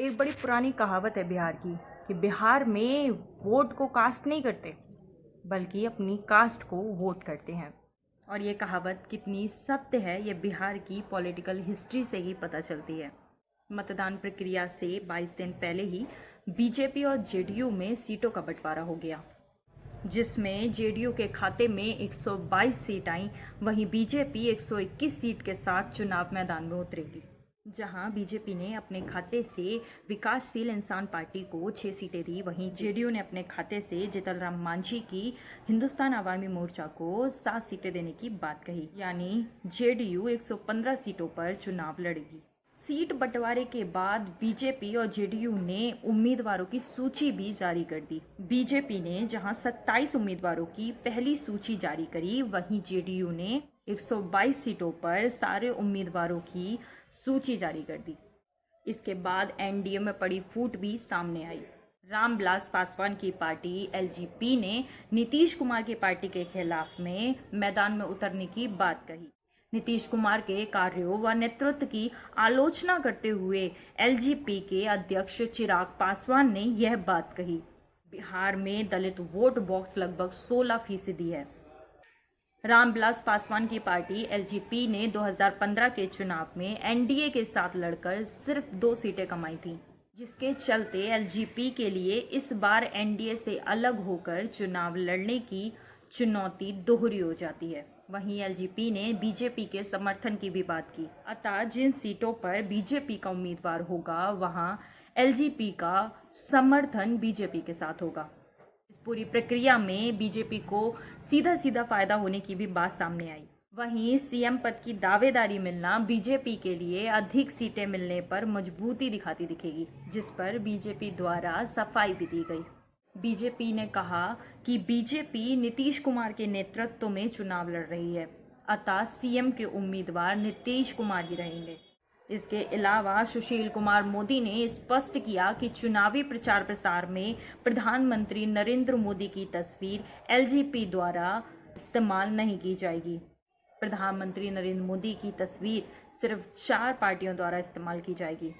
एक बड़ी पुरानी कहावत है बिहार की कि बिहार में वोट को कास्ट नहीं करते बल्कि अपनी कास्ट को वोट करते हैं। और ये कहावत कितनी सत्य है ये बिहार की पॉलिटिकल हिस्ट्री से ही पता चलती है। मतदान प्रक्रिया से 22 दिन पहले ही बीजेपी और जेडीयू में सीटों का बंटवारा हो गया, जिसमें जेडीयू के खाते में 122 सीट आई, वहीं बीजेपी 121 सीट के साथ चुनाव मैदान में उतरेगी। जहां बीजेपी ने अपने खाते से विकासशील इंसान पार्टी को 6 सीटें दी, वहीं जेडीयू ने अपने खाते से जीतनराम मांझी की हिंदुस्तान आवामी मोर्चा को 7 सीटें देने की बात कही। यानी जेडीयू 115 सीटों पर चुनाव लड़ेगी। सीट बंटवारे के बाद बीजेपी और जेडीयू ने उम्मीदवारों की सूची भी जारी कर दी। बीजेपी ने जहां 27 उम्मीदवारों की पहली सूची जारी करी, वहीं जेडीयू ने 122 सीटों पर सारे उम्मीदवारों की सूची जारी कर दी। इसके बाद एनडीए में पड़ी फूट भी सामने आई। रामविलास पासवान की पार्टी एलजेपी ने नीतीश कुमार की पार्टी के खिलाफ में मैदान में उतरने की बात कही। नीतीश कुमार के कार्यों व नेतृत्व की आलोचना करते हुए एलजेपी के अध्यक्ष चिराग पासवान ने यह बात कही। बिहार में दलित वोट बॉक्स लगभग 16% है। रामविलास पासवान की पार्टी एलजेपी ने 2015 के चुनाव में एनडीए के साथ लड़कर सिर्फ 2 सीटें कमाई थी, जिसके चलते एलजेपी के लिए इस बार एनडीए से अलग होकर चुनाव लड़ने की चुनौती दोहरी हो जाती है। वहीं एलजेपी ने बीजेपी के समर्थन की भी बात की। अतः जिन सीटों पर बीजेपी का उम्मीदवार होगा वहां एलजेपी का समर्थन बीजेपी के साथ होगा। इस पूरी प्रक्रिया में बीजेपी को सीधा सीधा फायदा होने की भी बात सामने आई। वहीं सीएम पद की दावेदारी मिलना बीजेपी के लिए अधिक सीटें मिलने पर मजबूती दिखाती दिखेगी, जिस पर बीजेपी द्वारा सफाई भी दी गई। बीजेपी ने कहा कि बीजेपी नीतीश कुमार के नेतृत्व में चुनाव लड़ रही है, अतः सीएम के उम्मीदवार नीतीश कुमार ही रहेंगे। इसके अलावा सुशील कुमार मोदी ने स्पष्ट किया कि चुनावी प्रचार प्रसार में प्रधानमंत्री नरेंद्र मोदी की तस्वीर एलजेपी द्वारा इस्तेमाल नहीं की जाएगी। प्रधानमंत्री नरेंद्र मोदी की तस्वीर सिर्फ 4 पार्टियों द्वारा इस्तेमाल की जाएगी।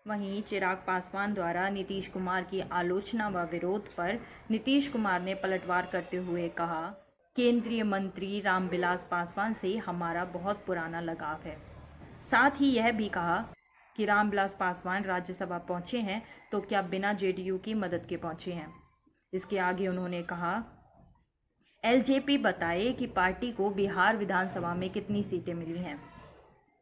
वहीं चिराग पासवान द्वारा नीतीश कुमार की आलोचना व विरोध पर नीतीश कुमार ने पलटवार करते हुए कहा, केंद्रीय मंत्री रामविलास पासवान से हमारा बहुत पुराना लगाव है। साथ ही यह भी कहा कि रामविलास पासवान राज्यसभा पहुंचे हैं तो क्या बिना जेडीयू की मदद के पहुंचे हैं। इसके आगे उन्होंने कहा, एलजेपी बताए कि पार्टी को बिहार विधानसभा में कितनी सीटें मिली हैं।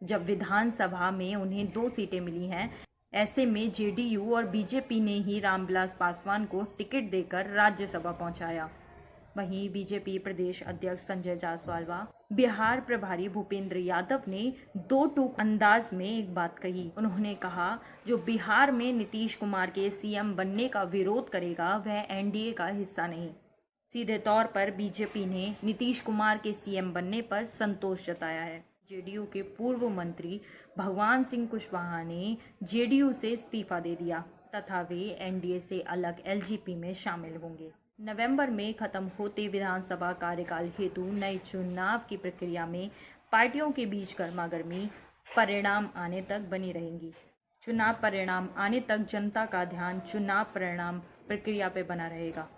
जब विधानसभा में उन्हें 2 सीटें मिली हैं, ऐसे में जेडीयू और बीजेपी ने ही रामविलास पासवान को टिकट देकर राज्यसभा पहुंचाया। वहीं बीजेपी प्रदेश अध्यक्ष संजय जायसवाल व बिहार प्रभारी भूपेंद्र यादव ने 2 टूक अंदाज में एक बात कही। उन्होंने कहा, जो बिहार में नीतीश कुमार के सीएम बनने का विरोध करेगा वह एनडीए का हिस्सा नहीं। सीधे तौर पर बीजेपी ने नीतीश कुमार के सीएम बनने पर संतोष जताया है। जेडीयू के पूर्व मंत्री भगवान सिंह कुशवाहा ने जेडीयू से इस्तीफा दे दिया तथा वे एनडीए से अलग एलजेपी में शामिल होंगे। नवंबर में खत्म होते विधानसभा कार्यकाल हेतु नए चुनाव की प्रक्रिया में पार्टियों के बीच गर्मागर्मी परिणाम आने तक बनी रहेंगी। चुनाव परिणाम आने तक जनता का ध्यान चुनाव परिणाम प्रक्रिया पर बना रहेगा।